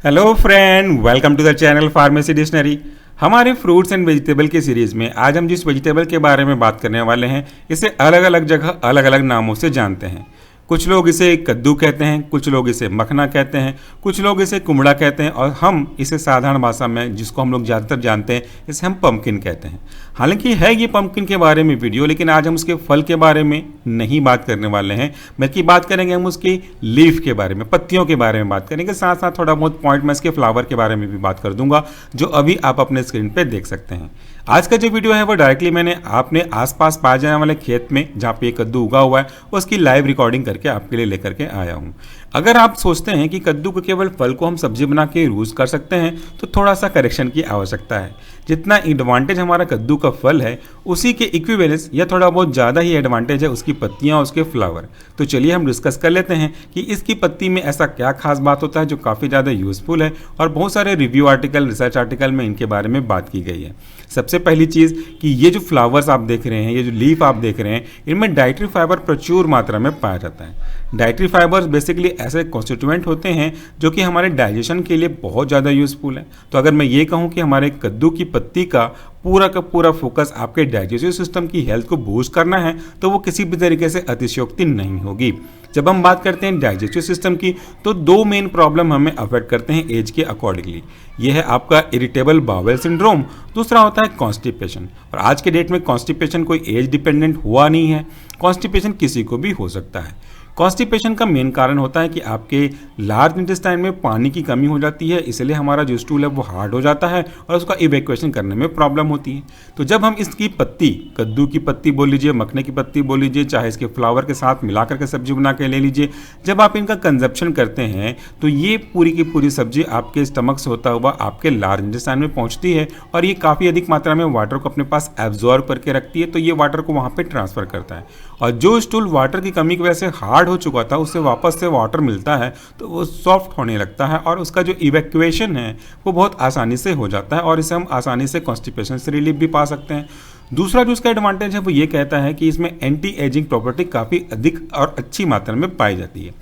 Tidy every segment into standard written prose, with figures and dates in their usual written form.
Hello friend, welcome to the channel pharmacy dictionary. हमारे fruits and vegetable की series में आज हम जिस वेजिटेबल के बारे में बात करने वाले हैं इसे अलग अलग जगह अलग अलग नामों से जानते हैं। कुछ लोग इसे कद्दू कहते हैं, कुछ लोग इसे मखना कहते हैं, कुछ लोग इसे कुमड़ा कहते हैं और हम इसे साधारण भाषा में जिसको हम लोग ज़्यादातर जानते हैं इसे हम पम्पकिन कहते हैं। हालांकि है ये पम्पकिन के बारे में वीडियो, लेकिन आज हम उसके फल के बारे में नहीं बात करने वाले हैं, बल्कि बात करेंगे हम उसकी लीफ के बारे में, पत्तियों के बारे में बात करेंगे। साथ साथ थोड़ा बहुत पॉइंट मैं इसके फ्लावर के बारे में भी बात कर दूंगा, जो अभी आप अपने स्क्रीन पे देख सकते हैं। आज का जो वीडियो है वो डायरेक्टली मैंने आपने आसपास पाए जाने वाले खेत में जहाँ पे कद्दू उगा हुआ है उसकी लाइव रिकॉर्डिंग करके आपके लिए लेकर के आया हूँ। अगर आप सोचते हैं कि कद्दू को केवल फल को हम सब्जी बना के यूज़ कर सकते हैं तो थोड़ा सा करेक्शन की आवश्यकता है। जितना एडवांटेज हमारा कद्दू का फल है उसी के इक्विवेलेंस या थोड़ा बहुत ज़्यादा ही एडवांटेज है उसकी पत्तियाँ और उसके फ्लावर। तो चलिए हम डिस्कस कर लेते हैं कि इसकी पत्ती में ऐसा क्या खास बात होता है जो काफ़ी ज़्यादा यूज़फुल है, और बहुत सारे रिव्यू आर्टिकल, रिसर्च आर्टिकल में इनके बारे में बात की गई है। सबसे पहली चीज़ कि ये जो फ्लावर्स आप देख रहे हैं, ये जो लीफ आप देख रहे हैं, इनमें डाइटरी फाइबर प्रचुर मात्रा में पाया जाता है। डाइटरी फाइबर्स बेसिकली ऐसे कॉन्स्टिट्यूएंट होते हैं जो कि हमारे डाइजेशन के लिए बहुत ज़्यादा यूज़फुल है। तो अगर मैं ये कहूँ कि हमारे कद्दू की पत्ती का पूरा फोकस आपके डाइजेस्टिव सिस्टम की हेल्थ को बूस्ट करना है तो वो किसी भी तरीके से अतिशयोक्ति नहीं होगी। जब हम बात करते हैं डाइजेस्टिव सिस्टम की तो दो मेन प्रॉब्लम हमें अफेक्ट करते हैं एज के अकॉर्डिंगली। ये है आपका इरिटेबल बाउल सिंड्रोम, दूसरा होता है कॉन्स्टिपेशन। और आज के डेट में कॉन्स्टिपेशन कोई एज डिपेंडेंट हुआ नहीं है, कॉन्स्टिपेशन किसी को भी हो सकता है। कॉन्स्टिपेशन का मेन कारण होता है कि आपके लार्ज इंटेस्टाइन में पानी की कमी हो जाती है, इसलिए हमारा जो स्टूल है वो हार्ड हो जाता है और उसका इवैक्यूएशन करने में प्रॉब्लम होती है। तो जब हम इसकी पत्ती, कद्दू की पत्ती बोल लीजिए, मखने की पत्ती बोल लीजिए, चाहे इसके फ्लावर के साथ मिला करके सब्जी बना के ले लीजिए, जब आप इनका कंजप्शन करते हैं तो ये पूरी की पूरी सब्जी आपके स्टमक से होता हुआ आपके लार्ज इंटेस्टाइन में पहुँचती है और ये काफ़ी अधिक मात्रा में वाटर को अपने पास एब्जॉर्ब करके रखती है, तो ये वाटर को वहाँ पर ट्रांसफर करता है। और जो स्टूल वाटर की कमी की वजह से हार्ड हो चुका था उससे वापस से वाटर मिलता है तो वो सॉफ्ट होने लगता है और उसका जो इवैक्यूएशन है वो बहुत आसानी से हो जाता है और इसे हम आसानी से कॉन्स्टिपेशन से रिलीफ भी पा सकते हैं। दूसरा जो इसका एडवांटेज है वो ये कहता है कि इसमें एंटी एजिंग प्रॉपर्टी काफ़ी अधिक और अच्छी मात्रा में पाई जाती है।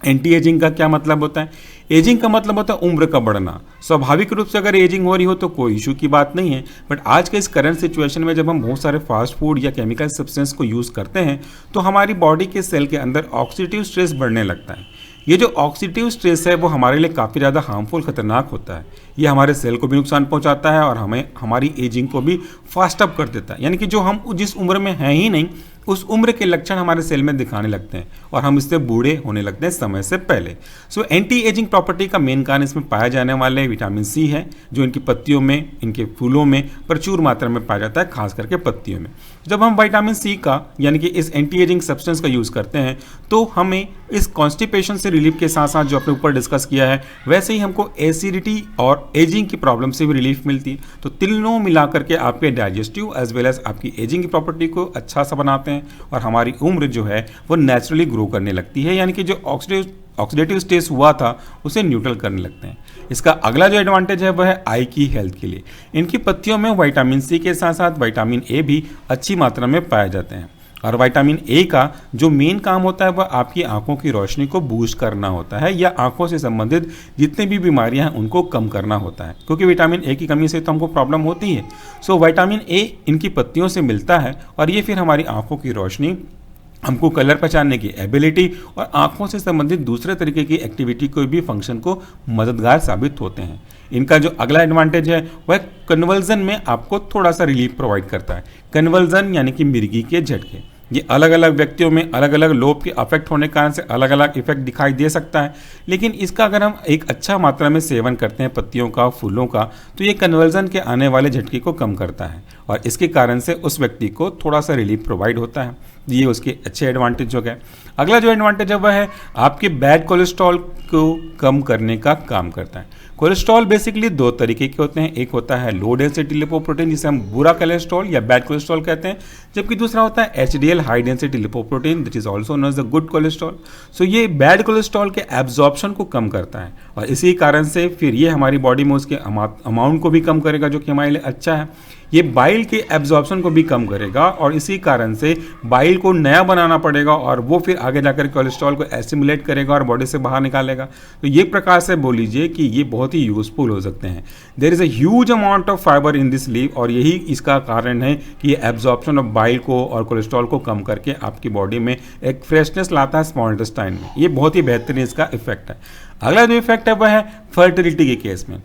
एंटी एजिंग का क्या मतलब होता है? एजिंग का मतलब होता है उम्र का बढ़ना। स्वाभाविक रूप से अगर एजिंग हो रही हो तो कोई इशू की बात नहीं है, बट आज के इस करंट सिचुएशन में जब हम बहुत सारे फास्ट फूड या केमिकल सब्सटेंस को यूज़ करते हैं तो हमारी बॉडी के सेल के अंदर ऑक्सीडेटिव स्ट्रेस बढ़ने लगता है। ये जो ऑक्सीडेटिव स्ट्रेस है वो हमारे लिए काफ़ी ज़्यादा हार्मफुल, खतरनाक होता है। ये हमारे सेल को भी नुकसान पहुंचाता है और हमें हमारी एजिंग को भी फास्ट अप कर देता है। यानी कि जो हम जिस उम्र में हैं ही नहीं उस उम्र के लक्षण हमारे सेल में दिखाने लगते हैं और हम इससे बूढ़े होने लगते हैं समय से पहले। सो एंटी एजिंग प्रॉपर्टी का मेन कारण इसमें पाया जाने वाले विटामिन सी है, जो इनकी पत्तियों में, इनके फूलों में प्रचुर मात्रा में पाया जाता है, खास करके पत्तियों में। जब हम विटामिन सी का यानी कि इस एंटी एजिंग सब्सटेंस का यूज़ करते हैं तो हमें इस कॉन्स्टिपेशन से रिलीफ के साथ साथ जो अपने ऊपर डिस्कस किया है वैसे ही हमको एसिडिटी और एजिंग की प्रॉब्लम से भी रिलीफ मिलती है। तो तीनों मिलाकर के आपके डाइजेस्टिव एज वेल एज आपकी एजिंग की प्रॉपर्टी को अच्छा सा बनाते हैं और हमारी उम्र जो है वो नेचुरली ग्रो करने लगती है, यानी कि जो ऑक्सीडेटिव स्ट्रेस हुआ था उसे न्यूट्रल करने लगते हैं। इसका अगला जो एडवांटेज है वह है आई की हेल्थ के लिए। इनकी पत्तियों में विटामिन सी के साथ साथ विटामिन ए भी अच्छी मात्रा में पाए जाते हैं और विटामिन ए का जो मेन काम होता है वह आपकी आंखों की रोशनी को बूस्ट करना होता है या आंखों से संबंधित जितनी भी बीमारियां हैं उनको कम करना होता है, क्योंकि विटामिन ए की कमी से तो हमको प्रॉब्लम होती है। सो विटामिन ए इनकी पत्तियों से मिलता है और ये फिर हमारी आंखों की रोशनी, हमको कलर पहचानने की एबिलिटी और आंखों से संबंधित दूसरे तरीके की एक्टिविटी कोई भी फंक्शन को मददगार साबित होते हैं। इनका जो अगला एडवांटेज है वह कन्वर्जन में आपको थोड़ा सा रिलीफ प्रोवाइड करता है। कन्वर्जन यानी कि मिर्गी के झटके, ये अलग अलग व्यक्तियों में अलग अलग लोब के अफेक्ट होने के कारण से अलग अलग इफेक्ट दिखाई दे सकता है, लेकिन इसका अगर हम एक अच्छा मात्रा में सेवन करते हैं पत्तियों का, फूलों का, तो ये कन्वर्जन के आने वाले झटके को कम करता है और इसके कारण से उस व्यक्ति को थोड़ा सा रिलीफ प्रोवाइड होता है। ये उसके अच्छे एडवांटेज हो गए। अगला जो एडवांटेज है वह है आपके बैड कोलेस्ट्रॉल को कम करने का काम करता है। कोलेस्ट्रॉल बेसिकली दो तरीके के होते हैं, एक होता है लो डेंसिटी लिपोप्रोटीन जिसे हम बुरा कोलेस्ट्रॉल या बैड कोलेस्ट्रॉल कहते हैं, जबकि दूसरा होता है HDL high density lipoprotein that is also known as the good cholesterol. So ये बैड कोलेस्ट्रॉल के एब्जॉर्प्शन को कम करता है और इसी कारण से फिर ये हमारी बॉडी में उसके अमाउंट को भी कम करेगा जो कि हमारे लिए अच्छा है। ये बाइल के एब्जॉर्प्शन को भी कम करेगा और इसी कारण से बाइल को नया बनाना पड़ेगा और वो फिर आगे जाकर कोलेस्ट्रॉल को एसिमुलेट करेगा और बॉडी से बाहर निकालेगा। तो ये प्रकार से बोल लीजिए कि ये बहुत ही यूजफुल हो सकते हैं। There is a huge amount of fibre in this leaf और यही इसका कारण है कि ये एब्जॉर्प्शन ऑफ बाइल को और कोलेस्ट्रॉल को कम करके आपकी बॉडी में एक फ्रेशनेस लाता है स्मॉल इंटेस्टाइन में। ये बहुत ही बेहतरीन इसका इफेक्ट है। अगला जो इफेक्ट है वह है फर्टिलिटी के केस में।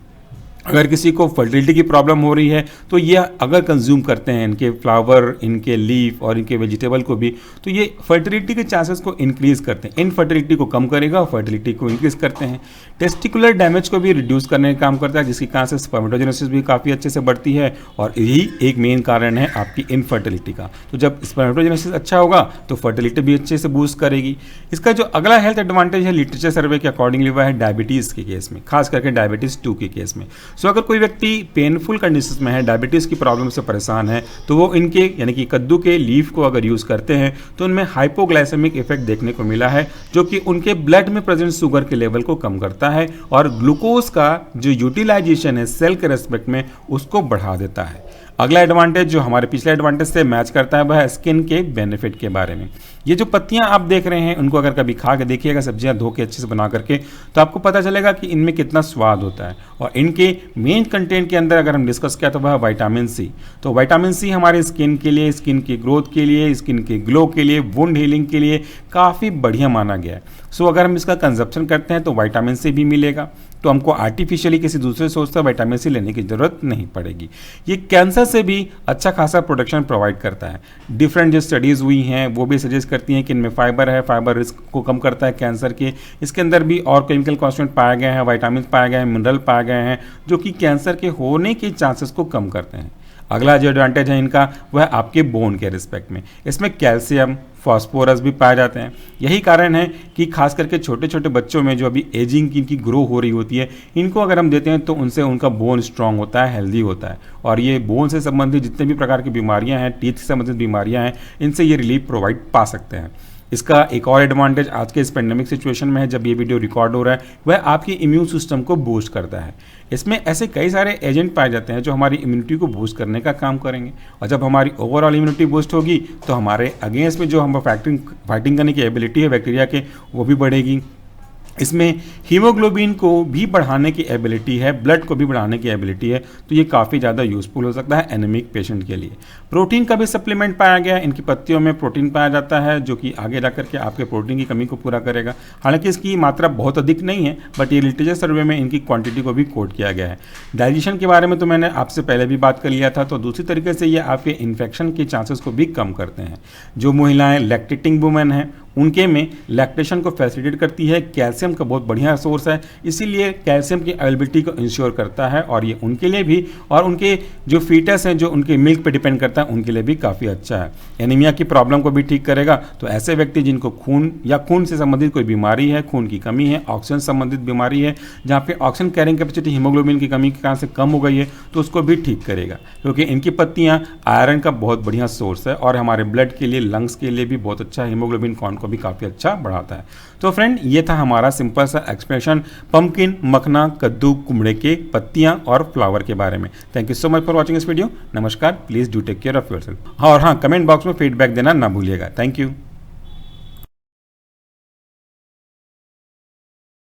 अगर किसी को फर्टिलिटी की प्रॉब्लम हो रही है तो ये अगर कंज्यूम करते हैं इनके फ्लावर, इनके लीफ और इनके वेजिटेबल को भी, तो ये फर्टिलिटी के चांसेस को इंक्रीज करते हैं। इनफर्टिलिटी को कम करेगा और फर्टिलिटी को इंक्रीज करते हैं। टेस्टिकुलर डैमेज को भी रिड्यूस करने का काम करता है, जिसके कारण से स्पर्मेटोजेनेसिस भी काफ़ी अच्छे से बढ़ती है और यही एक मेन कारण है आपकी इनफर्टिलिटी का। तो जब स्पर्मेटोजेनेसिस अच्छा होगा तो फर्टिलिटी भी अच्छे से बूस्ट करेगी। इसका जो अगला हेल्थ एडवांटेज है लिटरेचर सर्वे के अकॉर्डिंगली वह है डायबिटीज़ के केस में, खास करके डायबिटीज़ 2 के केस में। सो अगर कोई व्यक्ति पेनफुल कंडीशन में है, डायबिटीज़ की प्रॉब्लम से परेशान है, तो वो इनके यानी कि कद्दू के लीफ को अगर यूज़ करते हैं तो उनमें हाइपोग्लाइसेमिक इफेक्ट देखने को मिला है, जो कि उनके ब्लड में प्रेजेंट शुगर के लेवल को कम करता है और ग्लूकोज का जो यूटिलाइजेशन है सेल के रेस्पेक्ट में उसको बढ़ा देता है। अगला एडवांटेज जो हमारे पिछले एडवांटेज से मैच करता है वह है स्किन के बेनिफिट के बारे में। ये जो पत्तियां आप देख रहे हैं उनको अगर कभी खा के देखिएगा, सब्जियां धो के अच्छे से बना करके, तो आपको पता चलेगा कि इनमें कितना स्वाद होता है। और इनके मेन कंटेंट के अंदर अगर हम डिस्कस किया तो वह विटामिन सी। तो विटामिन सी हमारे स्किन के लिए, स्किन की ग्रोथ के लिए, स्किन के ग्लो के लिए, वुंड हीलिंग के लिए काफ़ी बढ़िया माना गया है। सो अगर हम इसका कंजप्शन करते हैं तो विटामिन सी भी मिलेगा, तो हमको आर्टिफिशियली किसी दूसरे सोर्स से विटामिन सी लेने की ज़रूरत नहीं पड़ेगी। ये कैंसर से भी अच्छा खासा प्रोटेक्शन प्रोवाइड करता है। डिफरेंट जो स्टडीज़ हुई हैं वो भी सजेस्ट करती हैं कि इनमें फाइबर है, फाइबर रिस्क को कम करता है कैंसर के। इसके अंदर भी और केमिकल कॉन्स्टेंट पाए गए हैं, विटामिन पाए गए हैं, मिनरल पाए गए हैं, जो कि कैंसर के होने के चांसेस को कम करते हैं। अगला जो एडवांटेज है इनका वह आपके बोन के रिस्पेक्ट में। इसमें कैल्शियम, फॉस्फोरस भी पाए जाते हैं। यही कारण है कि खास करके छोटे छोटे बच्चों में जो अभी एजिंग की ग्रो हो रही होती है, इनको अगर हम देते हैं तो उनसे उनका बोन स्ट्रांग होता है, हेल्दी होता है। और ये बोन से संबंधित जितने भी प्रकार की बीमारियां हैं, टीथ से संबंधित बीमारियां हैं, इनसे ये रिलीफ प्रोवाइड पा सकते हैं। इसका एक और एडवांटेज आज के इस पेंडेमिक सिचुएशन में है, जब ये वीडियो रिकॉर्ड हो रहा है, वह आपकी इम्यून सिस्टम को बूस्ट करता है। इसमें ऐसे कई सारे एजेंट पाए जाते हैं जो हमारी इम्यूनिटी को बूस्ट करने का काम करेंगे और जब हमारी ओवरऑल इम्यूनिटी बूस्ट होगी तो हमारे अगेंस्ट में जो हम फाइटिंग करने की एबिलिटी है बैक्टीरिया के, वो भी बढ़ेगी। इसमें हीमोग्लोबिन को भी बढ़ाने की एबिलिटी है, ब्लड को भी बढ़ाने की एबिलिटी है, तो ये काफ़ी ज़्यादा यूज़फुल हो सकता है एनीमिक पेशेंट के लिए। प्रोटीन का भी सप्लीमेंट पाया गया है, इनकी पत्तियों में प्रोटीन पाया जाता है जो कि आगे जाकर के आपके प्रोटीन की कमी को पूरा करेगा। हालांकि इसकी मात्रा बहुत अधिक नहीं है, बट ये लिटरेचर सर्वे में इनकी क्वांटिटी को भी कोट किया गया है। डाइजेशन के बारे में तो मैंने आपसे पहले भी बात कर लिया था, तो दूसरी तरीके से ये आपके इन्फेक्शन के चांसेस को भी कम करते हैं। जो महिलाएँ लैक्टेटिंग वुमेन हैं उनके में लैक्टेशन को फैसिलिटेट करती है। कैल्शियम का बहुत बढ़िया सोर्स है, इसीलिए कैल्शियम की अवेलेबिलिटी को इंश्योर करता है और ये उनके लिए भी और उनके जो फीटस हैं जो उनके मिल्क पे डिपेंड करता है उनके लिए भी काफ़ी अच्छा है। एनीमिया की प्रॉब्लम को भी ठीक करेगा। तो ऐसे व्यक्ति जिनको खून या खून से संबंधित कोई बीमारी है, खून की कमी है, ऑक्सीजन संबंधित बीमारी है, जहाँ पे ऑक्सीजन कैरिंग कैपेसिटी हीमोग्लोबिन की कमी के कारण से कम हो गई है, तो उसको भी ठीक करेगा, क्योंकि इनकी पत्तियाँ आयरन का बहुत बढ़िया सोर्स है और हमारे ब्लड के लिए, लंग्स के लिए भी बहुत अच्छा, हीमोग्लोबिन काउंट को भी काफ़ी अच्छा बढ़ाता है। तो फ्रेंड, ये था हमारा सिंपल सा एक्सप्लेनेशन पंपकिन, मखना, कद्दू, कुमड़े के पत्तियां और फ्लावर के बारे में। Thank you so much for watching this video. नमस्कार। Please do take care of yourself. और हाँ, कमेंट बॉक्स में फीडबैक देना ना भूलिएगा। Thank you.